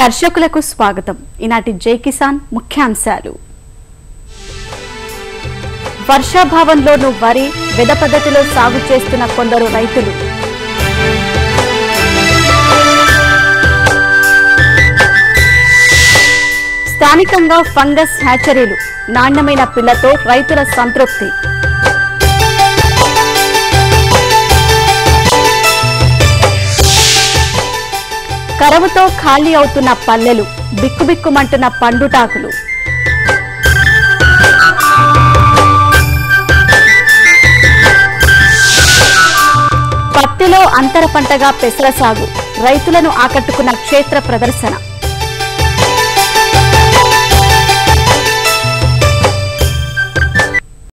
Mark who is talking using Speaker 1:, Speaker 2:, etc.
Speaker 1: కర్షకులకు స్వాగతం. ఈనాటి జై కిసాన్ ముఖ్యాంశాలు. వర్షాభావంలోనూ వరి వెద పద్ధతిలో సాగు చేస్తున్న కొందరు రైతులు. స్థానికంగా ఫంగస్ హ్యాచరీలు, నాణ్యమైన పిల్లతో రైతుల సంతృప్తి. కరవుతో ఖాళీ అవుతున్న పల్లెలు, బిక్కుబిక్కుమంటున్న పండుటాకులు. పత్తిలో అంతర పంటగా పెసర సాగు, రైతులను ఆకట్టుకున్న క్షేత్ర ప్రదర్శన.